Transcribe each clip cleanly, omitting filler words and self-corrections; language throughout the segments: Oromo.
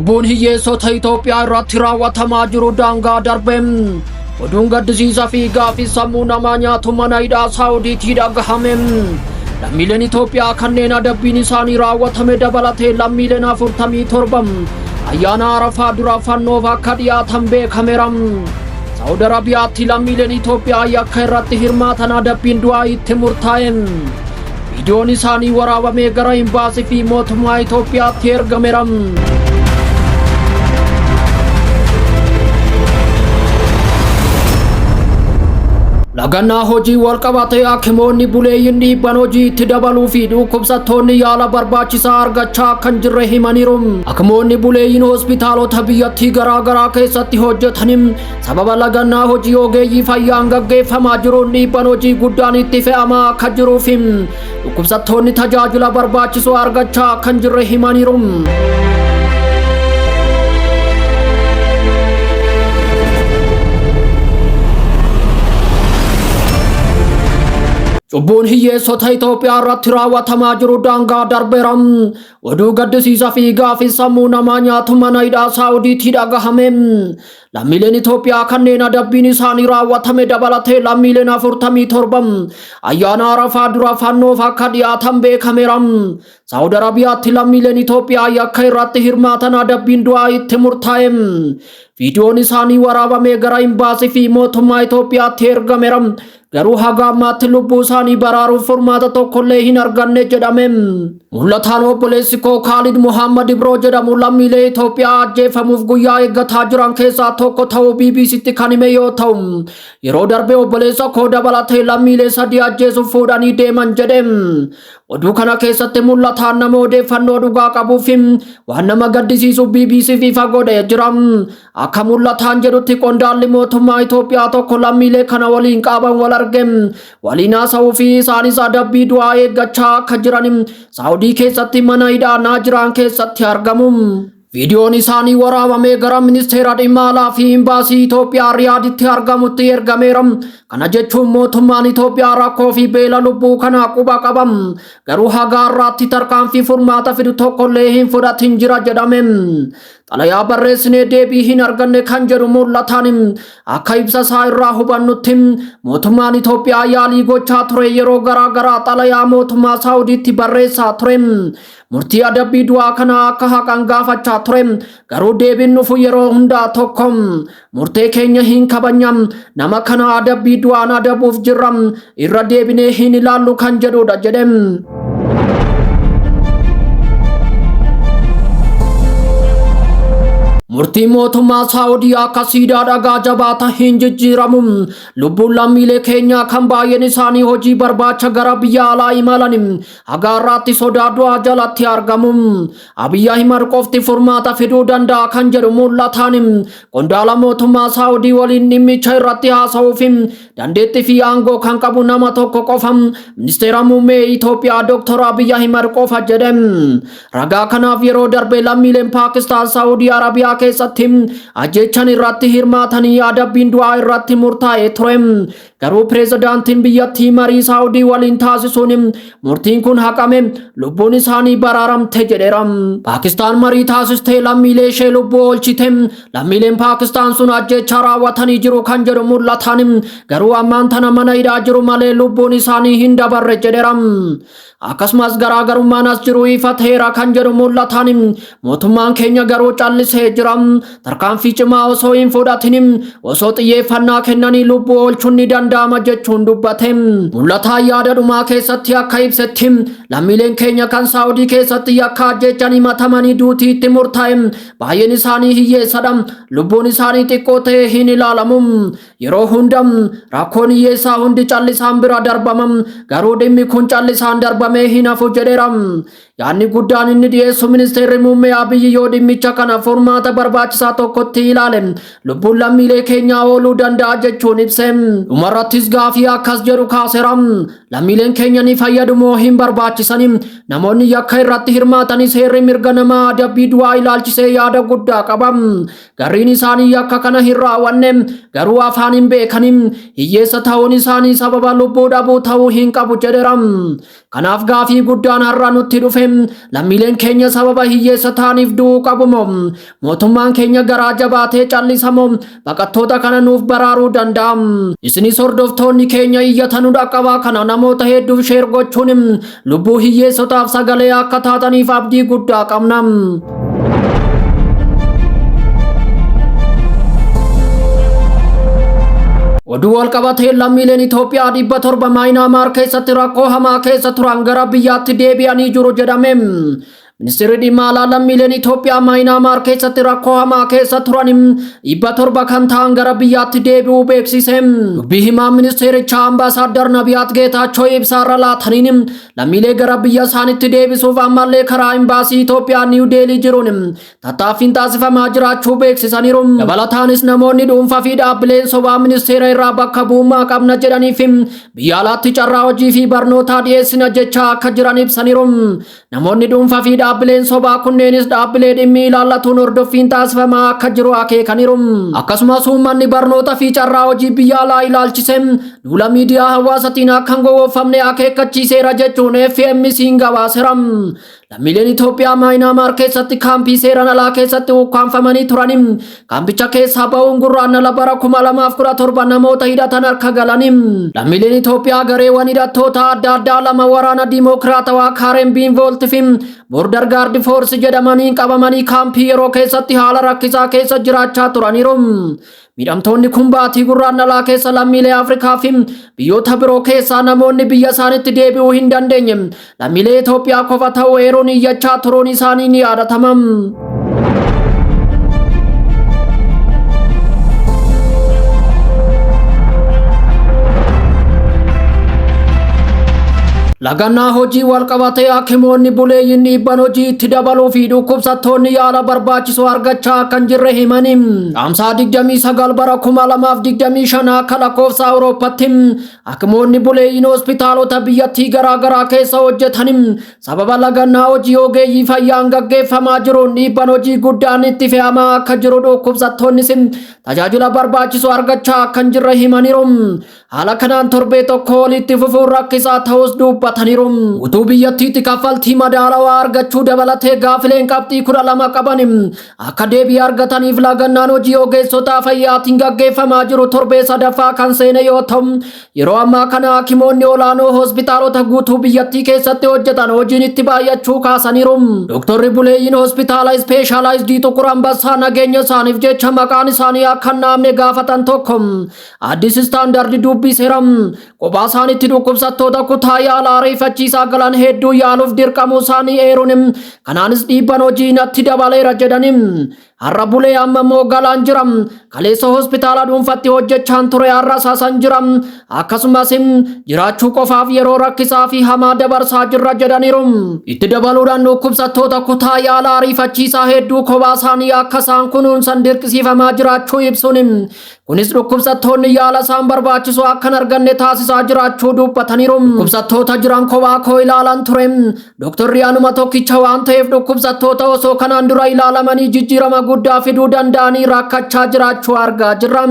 Cubbuun hiyyeessota Itoophiyaa irratti raawwatamaa jiru daangaa darbeen oduun gaddisiisaa fi gaaffii sammuu namaa nyaatu mana hidhaa Saawudiitii dhagahame. Lammiileen Itoophiyaa kanneen adabbiin isaanii raawwatame dabalatee lammiileen 47 ayyaana Arafaa dura fannoof akka dhiyaatan beekameera. Saawudi Arabiyaatti lammiileen Itoophiyaa yakka irratti hirmaatan adabbiin du'aa itti murtaa'e. Viidiyoon isaanii waraabamee gara imbaasii fi mootummaa Itoophiyaatti ergameera. Lagannaa hojii walqabatee hakimoonni buleeyyiin dhiibban hojii itti dabaluu fi dhukkubsattoonni yaala barbaachisaa argachaa kan jirre himaniiru. Hakimoonni buleeyyiin hospitaalota biyyattii garaa keessatti hojjetan sababa lagannaa hojii ogeeyyii fayyaan gaggeeffamaa jiruun dhiibban hojii guddaan itti fe'amaa akka jiruu fi dhukkubsattoonni tajaajila barbaachisu argachaa kan jirre himaniiru. Cubbuun hiyyeessota Itoophiyaa irratti raawwatamaa jiru daangaa darbeera. Oduu gaddisiisaa fi gaaffii sammuu namaa nyaatu mana hidhaa Saawudiitii dhagahame. Lammiileen Itoophiyaa kanneen adabbiin isaanii raawwatame dabalatee lammiileen 47 ayyaana Arafaa dura fannoof akka dhiyaatan beekameera. Saawudi Arabiyaatti lammiileen Itoophiyaa yakka irratti hirmaatan adabbiin du'aa itti murtaa'e. Viidiyoon isaanii waraabamee gara imbaasii fi mootummaa Itoophiyaatti ergameera. Garuu haga ammaatti lubbuu isaanii baraaruuf furmaata tokkollee hin arganne jedhame. Mul'ataan obboleessi koo Khalid Muhammad Ibroo jedhamu lammiilee Itoophiyaa ajjeefamuuf guyyaa eeggataa jiran keessaa tokko ta'uu BBCtti kan hime yoo ta'u, yeroo darbe obboleessa koo dabalatee lammiilee 3 ajjeesuuf fuudhanii deeman jedhe. Oduu kana keessatti mul'ataan nama odeeffannoo dhugaa qabuu fi waan nama gaddisiisu BBC ifa godhee jira. Akka mul'ataan jedhutti qondaalli mootummaa Itoophiyaa tokko lammiilee kana waliin qaban wal argem waliin haasa'uu fi isaanis adabbii du'aa eeggachaa akka jiran Saawudii keessatti mana hidhaa Naajiraan keessatti argamu. Viidiyoon isaanii waraabamee gara ministeera dhimma alaa fi imbaasii Itoophiyaa Riyaaditti argamutti ergameera. Kana jechuun mootummaan Itoophiyaa rakkoo fi beela lubbuu kana quba qaba. Garuu haga har'aatti tarkaanfii furmaata fidu tokkollee hin fudhatin jira jedhame. Xalayaa barreessinee deebii hin arganne kan jedhu mul'ataan akka ibsa isaa irraa hubannutti mootummaan Itoophiyaa yaalii gochaa ture yeroo garaa xalayaa mootummaa Saawudiitti barreessaa ture. Murtii adabbii du'aa kana akka haqan gaafachaa ture. Garuu deebiin nufu yeroo hundaa tokko. Murtee keenya hin kabajnu, nama kana adabbii du'aan adabuuf jirra, irra deebinee hin ilaallu kan jedhudha jedhe. Murtii mootummaa Saawudii akka siidaa dhagaa jabaata hin jijjiiramu. Lubbuun lammiilee keenyaa kan baay'een isaanii hojii barbaacha gara biyya alaa imalan haga har'aatti sodaa du'aa jalatti argamu. Abiyyi Ahimad qofti furmaata fiduu danda'a kan jedhu mul'ataan qondaala mootummaa Saawudii waliin dhimmicha irratti haasa'uuf dandeettii fi aangoo kan qabu nama tokko qofa, ministeera muummee Itoophiyaa Dr. Abiyyi Ahimad qofa jedhe. Ragaa kanaaf yeroo darbe lammiileen Paakistaan Saawudii Arabiyaa keessatti ajjechan irratti hirmaatanii adabbiin du'aa irratti murtaa'ee ture. Garuu pireezidaantiin biyyattii marii Saawudii waliin taasisuun murtiin kun haqame, lubbuun isaanii baraaramte jedheera. Paakistaan marii taasistee lammiilee ishee lubbuu oolchite. Lammiileen Paakistaan sun ajjecha raawwatanii jiru kan jedhu mul'ataan garuu ammaan tana mana hidhaa jiru malee lubbuun isaanii hin dabarre jedheera. Akkasumas garaagarummaan as jiru ifa ta'eera kan jedhu mul'ataan mootummaan keenya garuu callisee jira. Tarkaanfii cimaa osoo hin fudhatin osoo xiyyeeffannaa kennanii lubbuu oolchuun ni danda'ama jechuun dubbate. Mul'ataan yaada dhumaa keessatti akka ibsetti lammiileen keenya kan Saawudii keessatti yakka ajjechan himatamanii duutii itti murtaa'e baay'een isaanii hiyyeessadha. Lubbuun isaanii xiqqoo ta'e hin ilaalamu. Yeroo hunda rakkoon hiyyeessaa hundi callisaan bira darbama. Garuu dhimmi kun callisaan darbamee hin hafu jedheera. Yaanni guddaan inni dhiyeessu ministeerri muummee Abiyyi yoo dhimmicha kana furmaata barbaachisaa tokkotti ilaale lubbuun lammiilee keenyaa ooluu danda'a jechuun ibse. Dhumarrattis gaaffii akkas jedhu kaaseera. Lammiileen keenya ni fayyadu moo hin barbaachisani? Namoonni yakka irratti hirmaatanis heerri mirga namaa adabbii du'aa ilaalchisee yaada guddaa qaba. Gariin isaanii yakka kana hin raawwanne garuu afaan hin beekani. Hiyyeessa ta'uun isaanii sababa lubbuu dhabuu ta'uu hin qabu jedheera. Kanaaf gaaffii guddaan har'a nutti dhufe lammiileen keenya sababa hiyyeessa ta'aniif du'uu qabumoo mootummaan keenya garaa jabaatee callisamoo baqattoota kana nuuf baraaruu danda'a. Isinis hordoftoonni keenya iyyatanuu dhaqqabaa kana namoota hedduuf sheer gochuun lubbuu hiyyeessotaaf sagalee akka taataniif abdii guddaa qabna. Oduu walqabatee lammiileen Itoophiyaa 700 Maayinaamaar keessatti rakkoo hamaa keessa turan gara biyyaatti deebi'anii jiru jedhame. Ministeerri dhimma alaa lammiileen Itoophiyaa Maayinaamaar keessatti rakkoo hamaa keessa turan 700 kan ta'an gara biyyaatti deebi'uu beeksise. Dubbii himaa ministeerichaa Ambaasaadder Nabiyaat Geetaachoo ibsaarra laataniin lammiilee gara biyya isaaniitti deebisuuf ammallee karaa imbaasii Itoophiyaa Niiw Deelii jiruun tattaaffiin taasifamaa jiraachuu beeksisaniiru. Dabalataanis namoonni dhuunfaa fi dhaabbileen sobaa ministeera irraa bakka bu'ummaa qabna jedhaniif biyya alaatti carraa hojii fi barnootaa dhiyeessina jechaa akka jiran ibsaniiru. Namoonni dhuunfaa fi dhaabbileen sobaa kunneenis dhaabbilee dhimmi ilaallatuun hordoffiin taasifamaa akka jiru akeekaniiru. Akkasumas uummanni barnoota fi carraa hojii biyya alaa ilaalchise duula miidiyaa hawaasaatiin akka hin gowwoomfamne akeekkachiiseera jechuun FMC'n gabaaseera. Lammiileen Itoophiyaa Maayinaamaar keessatti kaampii seeraan alaa keessatti ukkaanfamanii turan kaampicha keessaa ba'uun gurraandhala bara 2017 namoota hidhatan harka galani. Lammiileen Itoophiyaa gareewwan hidhattoota adda addaa lama waraana Dimookiraatawaa Kaarenbiin Vooltii fi Boorder Gaard Foorsi jedhamanii qabamanii kaampii yeroo keessatti haala rakkisaa keessa jiraachaa turaniiru. Miidhamtoonni kun baatii gurraandhalaa keessa lammiilee Afrikaa fi biyyoota biroo keessaa namoonni biyya isaaniitti deebi'uu hin dandeenye lammiilee Itoophiyaa qofa ta'uu eeruun iyyachaa turuun isaanii ni yaadatama. Lagannaa hojii walqabatee hakimoonni buleeyyiin dhiibban hojii itti dabaluu fi dhukkubsattoonni yaala barbaachisu argachaa kan jirre himani. Caamsaa 29 bara 2025 akka lakkoofsa Awurooppaatti hakimoonni buleeyyiin hospitaalota biyyattii garaagaraa keessa hojjetan sababa lagannaa hojii ogeeyyii fayyaan gaggeeffamaa jiruun dhiibban hojii guddaan itti fe'amaa akka jiru dhukkubsattoonnis tajaajila barbaachisu argachaa kan jirre himaniiru. Haala kanaan torbee tokko walitti fufuun rakkisaa ta'us dubbataniiru. Utuu biyyattiitti kaffaltii madaalawaa argachuu dabalatee gaafileen qabxii 12 qaban akka deebii argataniif lagannaan hojii ogeessotaa fayyaatiin gaggeeffamaa jiru torbee sadaffaa kan seene yoo ta'u yeroo ammaa kana hakimoonni olaanoo hospitaalota guutuu biyyattii keessatti hojjetan hojiin itti baay'achuu kaasaniiru. Dooktorri buleeyyiin hospitaala ispeeshaalaayizidii Xuqur Ambassaa nageenya isaaniif jecha maqaan isaanii akka hin dhahamne gaafatan tokko Addis Istaandardi dubbiseera. Kophaa isaaniitti dhukkubsattoota kutaa yaalaa ariifachiisaa galan hedduu yaaluuf dirqamuu isaanii eeruun kanaanis dhiibban hojii natti dabaleera jedhani. Har'a bulee amma immoo galaan jira. Kaleessa hospitaala dhuunfatti hojjechaan ture har'a saasan jira. Akkasumas jiraachuu qofaaf yeroo rakkisaa fi hamaa dabarsaa jirra jedhaniiru. Itti dabaluudhaan dhukkubsattoota kutaa yaalaa ariifachiisaa hedduu kophaa isaanii akka isaan kunuunsan dirqisiifamaa jiraachuu ibsuun kunis dhukkubsattoonni yaala isaan barbaachisu akka hin arganne taasisaa jiraachuu dubbataniiru. Dhukkubsattoota jiran kophaa koo ilaalan ture. Dooktorri anuma tokkicha waan ta'eef dhukkubsattoota osoo kanaan dura ilaalamanii jijjiirama guddaa fiduu danda'anii rakkachaa jiraachuu argaa jirra.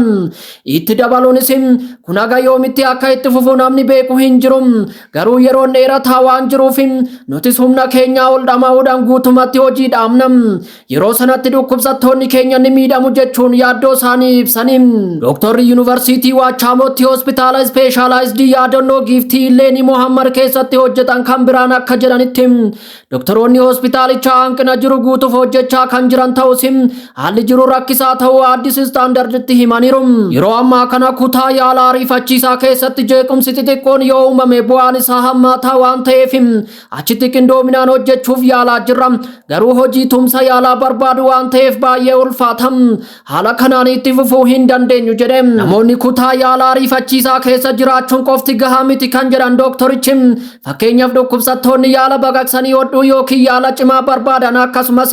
Itti dabaluunis kun haga yoomitti akka itti fufu namni beeku hin jiru. Garuu yeroon dheerataa waan jiruuf nutis humna keenyaa ol dhama'uudhaan guutumatti hojii dhaabna. Yeroo sanatti dhukkubsattoonni keenya ni miidhamu jechuun yaaddoo isaanii ibsani. Dooktorri Yuunivarsiitii Waachaamotti hospitaala ispeeshaalaayizidii yaadannoo giiftii Illeenii Mohammad keessatti hojjetan kan biraan akka jedhanitti doktoroonni hospitaalichaa hanqina jiru guutuuf hojjechaa kan jiran ta'us haalli jiru rakkisaa ta'uu Addis Istaandarditti himaniiru. Yeroo ammaa kana kutaa yaalaa ariifachiisaa keessatti jeequmsi xixiqqoon yoo uumame bu'aan isaa hammaataa waan ta'eef achitti qindoominaan hojjechuuf yaalaa jirra. Garuu hojii tumsa yaalaa barbaadu waan ta'eef baay'ee ulfaata. Haala kanaan itti fufuu hin dandeenyu jedhe. Namoonni kutaa yaalaa ariifachiisaa keessa jiraachuun qofti gahaa miti kan jedhan dooktorichi fakkeenyaaf dhukkubsattoonni yaala baqaqsanii hodhuu yookiin yaala cimaa barbaadan akkasumas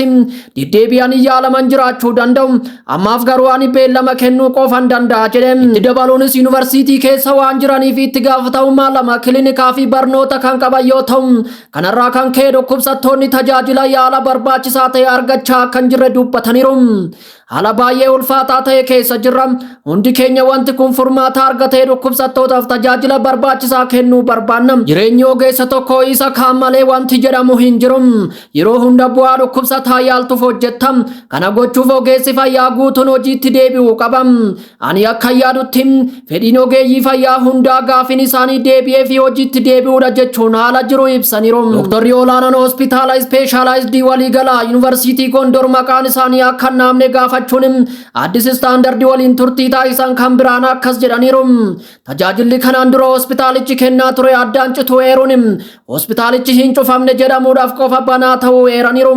deddeebi'anii yaalaman jiraachuu danda'u. Ammaaf garuu ani beellama kennuu qofan danda'a jedhe. Itti dabaluunis yuunivarsiitii keessa waan jiraniif itti gaafatamummaa 2 kiliinikaa fi barnoota kan qaban yoo ta'u kanarraa kan ka'e dhukkubsattoonni tajaajila yaala barbaachisaa ta'e argachaa kan jirre dubbataniiru. haala baay'ee ulfaataa ta'e keessa jirra. Hundi keenya wanti kun furmaata argatee dhukkubsattootaaf tajaajila barbaachisaa kennuu barbaanna. Jireenyi ogeessa tokko isa kaan malee wanti jedhamu hin jiru. Yeroo hunda bu'aa dhukkubsataa yaaltuuf hojjetta. Kana gochuuf ogeessi fayyaa guutuun hojiitti deebi'uu qaba. Ani akka yaadutti fedhiin ogeeyyii fayyaa hundaa gaafiin isaanii deebi'ee fi hojiitti deebi'uudha jechuun haala jiru ibsaniiru. Dooktarri olaanaan hospitaala ispeeshaalaayizidii waliigalaa yuunivarsiitii Gondor maqaan isaanii akka hin naamne gaafachuun Addis Istaandardii waliin turtii taasisan kan biraan akkas jedhaniiru. Tajaajilli kanaan dura hospitaalichi kennaa ture addaan cituu eeruun hospitaalichi hin cufamne jedhamuudhaaf qofa banaa ta'uu eeraniiru.